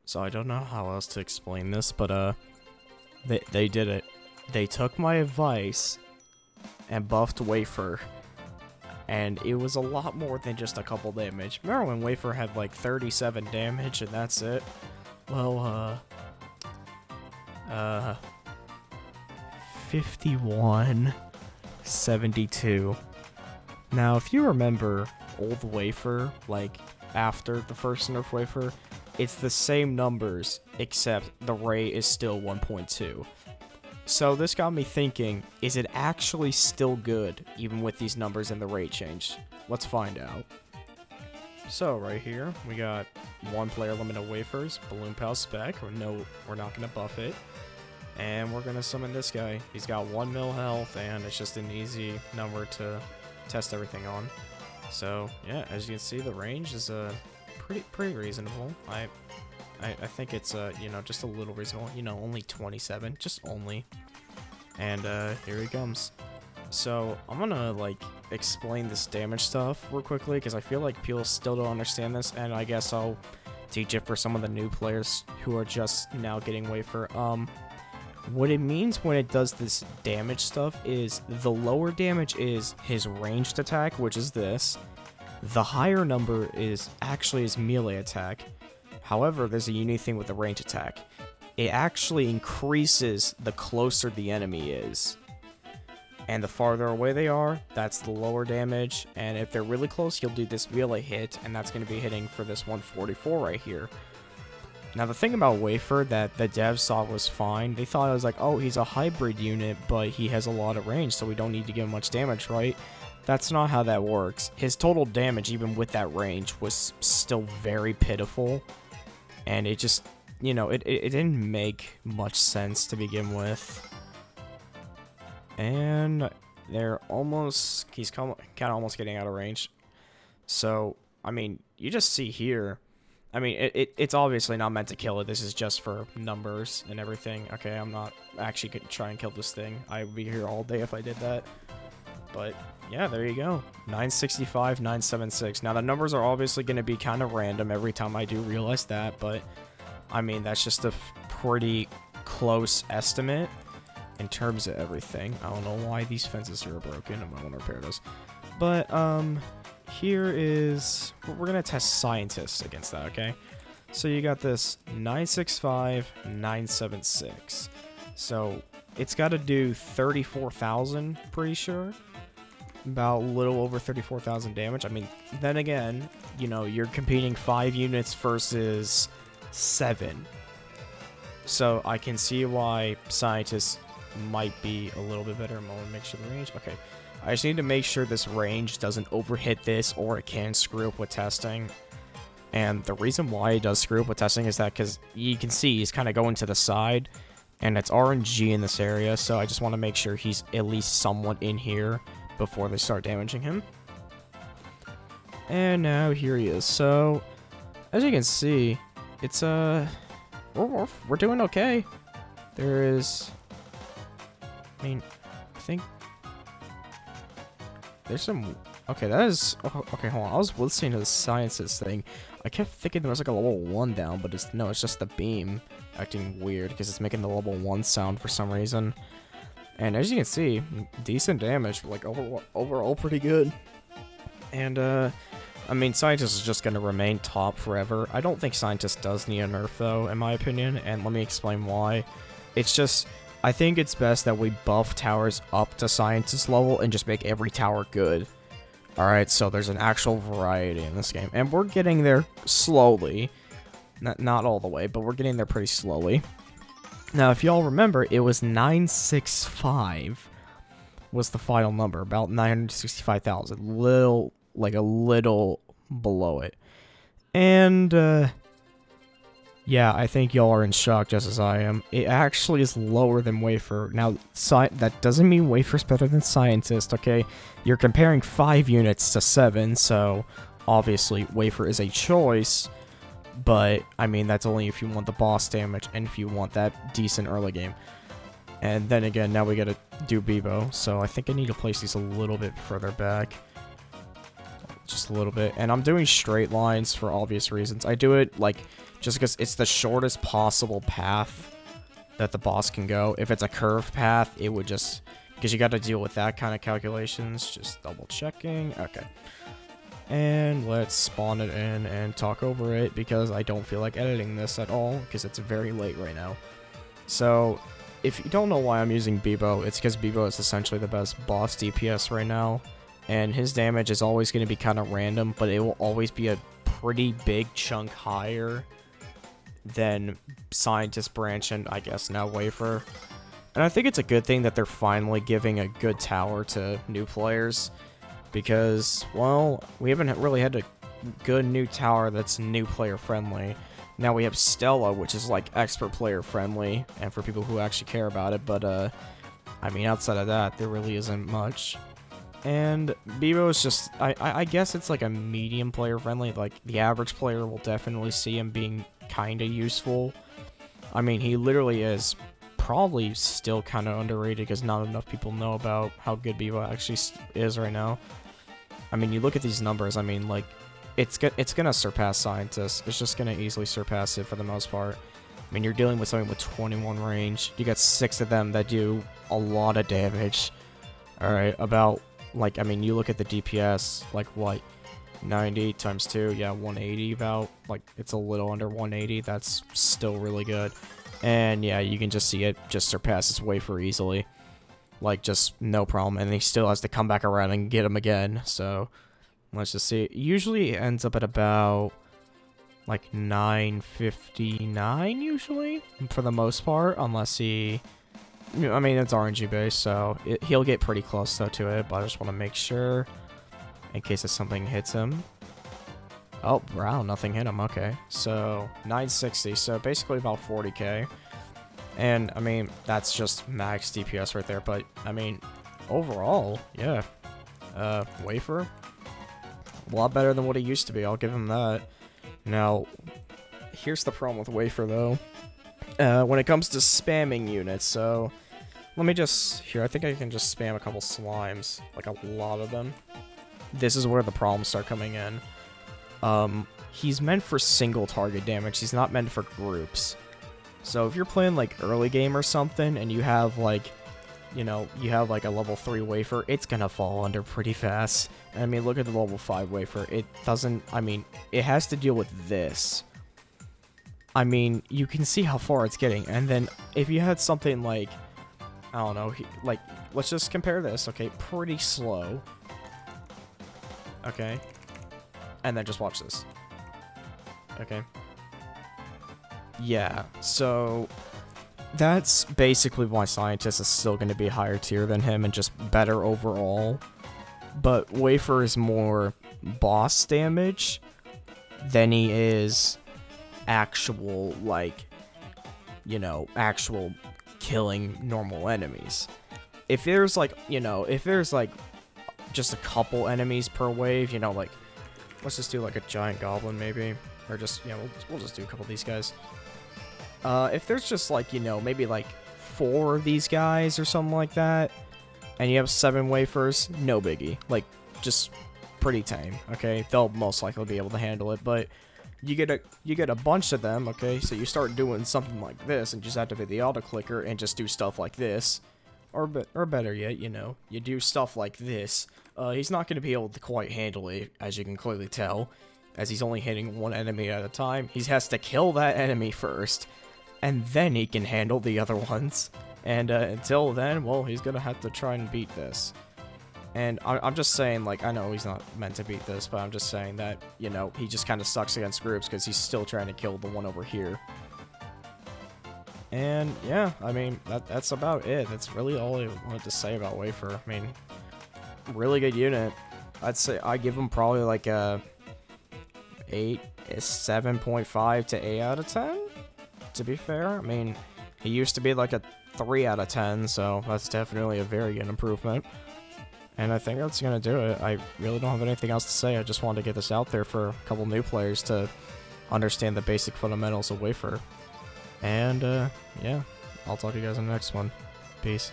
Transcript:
So I don't know how else to explain this, but they did it. They took my advice and buffed Wafer, and it was a lot more than just a couple damage. Remember when Wafer had like 37 damage and that's it? Well, 51, 72. Now, if you remember old Wafer, like after the first nerf Wafer, it's the same numbers, except the rate is still 1.2. So this got me thinking, is it actually still good, even with these numbers and the rate change? Let's find out. So right here, we got 1 player limit of Wafers, Balloon Pal spec, or no, we're not going to buff it. And we're going to summon this guy. He's got 1 mil health, and it's just an easy number to test everything on. So yeah, as you can see, the range is pretty reasonable. I think it's you know, just a little reasonable. You know, only 27, just only. And here he comes. So I'm gonna like explain this damage stuff real quickly because I feel like people still don't understand this, and I guess I'll teach it for some of the new players who are just now getting Wafer. What it means when it does this damage stuff is the lower damage is his ranged attack, which is this. The higher number is actually his melee attack. However, there's a unique thing with the range attack. It actually increases the closer the enemy is. And the farther away they are, that's the lower damage. And if they're really close, you'll do this melee hit, and that's going to be hitting for this 144 right here. Now, the thing about Wafer that the devs thought was fine, they thought it was like, oh, he's a hybrid unit, but he has a lot of range, so we don't need to give him much damage, right? That's not how that works. His total damage, even with that range, was still very pitiful. And it just, you know, it didn't make much sense to begin with. And they're almost, he's kind of almost getting out of range. So, I mean, you just see here, I mean, it's obviously not meant to kill it. This is just for numbers and everything. Okay, I'm not actually going to try and kill this thing. I would be here all day if I did that. But, yeah, there you go. 965, 976. Now, the numbers are obviously going to be kind of random every time I do realize that. But, I mean, that's just a pretty close estimate in terms of everything. I don't know why these fences here are broken. I might want to repair those. But, here is, we're going to test scientists against that, okay? So you got this 965, 976. So it's got to do 34,000, pretty sure. About a little over 34,000 damage. I mean, then again, you know, you're competing 5 units versus 7. So I can see why scientists might be a little bit better. I'm going to make sure the range, okay. I just need to make sure this range doesn't overhit this, or it can screw up with testing. And the reason why it does screw up with testing is that because you can see he's kind of going to the side, and it's RNG in this area, so I just want to make sure he's at least somewhat in here before they start damaging him. And now here he is. So, as you can see, it's we're doing okay. There is, I mean, I think there's some, okay, that is, okay, hold on, I was listening to the sciences thing. I kept thinking there was like a level 1 down, but it's, no, it's just the beam acting weird, because it's making the level 1 sound for some reason. And as you can see, decent damage, like, overall pretty good. And, I mean, Scientist is just going to remain top forever. I don't think Scientist does need a nerf, though, in my opinion, and let me explain why. It's just, I think it's best that we buff towers up to Scientist level and just make every tower good. Alright, so there's an actual variety in this game, and we're getting there slowly. Not all the way, but we're getting there pretty slowly. Now, if y'all remember, it was 965 was the final number, about 965,000. Like a little below it. And, yeah, I think y'all are in shock just as I am. It actually is lower than Wafer. Now, that doesn't mean Wafer's better than Scientist, okay? You're comparing 5 units to 7, so obviously Wafer is a choice. But, I mean, that's only if you want the boss damage and if you want that decent early game. And then again, now we gotta do Bebo, so I think I need to place these a little bit further back. Just a little bit. And I'm doing straight lines for obvious reasons. I do it, like, just because it's the shortest possible path that the boss can go. If it's a curved path, it would just, because you got to deal with that kind of calculations. Just double checking. Okay. And let's spawn it in and talk over it, because I don't feel like editing this at all, because it's very late right now. So, if you don't know why I'm using Bebo, it's because Bebo is essentially the best boss DPS right now. And his damage is always going to be kind of random, but it will always be a pretty big chunk higher than Scientist Branch and, I guess, now Wafer. And I think it's a good thing that they're finally giving a good tower to new players, because, well, we haven't really had a good new tower that's new player friendly. Now we have Stella, which is like expert player friendly, and for people who actually care about it, but I mean, outside of that, there really isn't much. And Bebo is just, I guess it's like a medium player friendly. Like, the average player will definitely see him being kind of useful. I mean, he literally is probably still kind of underrated, because not enough people know about how good Bebo actually is right now. I mean, you look at these numbers, I mean, like, it's gonna surpass Scientist. It's just gonna easily surpass it for the most part. I mean, you're dealing with something with 21 range. You got 6 of them that do a lot of damage. Alright, about, like, I mean, you look at the DPS, like, what, 90 times 2, yeah, 180 about, like, it's a little under 180, that's still really good. And, yeah, you can just see it just surpasses Wafer easily. Like, just no problem, and he still has to come back around and get him again, so, let's just see. Usually it ends up at about, like, 959, usually, for the most part, unless he... I mean, it's RNG based, so he'll get pretty close though to it, but I just want to make sure in case if something hits him. Oh, wow, nothing hit him. Okay, so 960, so basically about 40k. And I mean, that's just max DPS right there, but I mean, overall, yeah, Wafer, a lot better than what he used to be, I'll give him that. Now, here's the problem with Wafer though. When it comes to spamming units, so let me just, here, I think I can just spam a couple slimes, like a lot of them. This is where the problems start coming in. He's meant for single target damage, he's not meant for groups. So if you're playing like early game or something, and you have like, you know, you have like a level 3 Wafer, it's gonna fall under pretty fast. I mean, look at the level 5 Wafer, it doesn't, I mean, it has to deal with this. I mean, you can see how far it's getting, and then if you had something like, I don't know, like, let's just compare this, okay, pretty slow, okay, and then just watch this, okay, yeah, so, that's basically why Scientist is still going to be higher tier than him, and just better overall, but Wafer is more boss damage than he is actual, like, you know, actual killing normal enemies. If there's like, you know, if there's like just a couple enemies per wave, you know, like, let's just do like a giant goblin maybe, or just, you know, we'll just do a couple of these guys. If there's just like, you know, maybe like 4 of these guys or something like that, and you have 7 wafers, no biggie, like, just pretty tame, okay? They'll most likely be able to handle it, but you get a bunch of them, okay? So you start doing something like this and just activate the auto clicker and just do stuff like this, or better yet, you know, you do stuff like this. He's not going to be able to quite handle it, as you can clearly tell, as he's only hitting one enemy at a time. He has to kill that enemy first, and then he can handle the other ones. And until then, well, he's gonna have to try and beat this. And I'm just saying, like, I know he's not meant to beat this, but I'm just saying that, you know, he just kind of sucks against groups because he's still trying to kill the one over here. And, yeah, I mean, that's about it. That's really all I wanted to say about Wafer. I mean, really good unit. I'd say I give him probably like a 7.5 to 8 out of 10, to be fair. I mean, he used to be like a 3 out of 10, so that's definitely a very good improvement. And I think that's going to do it. I really don't have anything else to say. I just wanted to get this out there for a couple new players to understand the basic fundamentals of Wafer. And, yeah, I'll talk to you guys in the next one. Peace.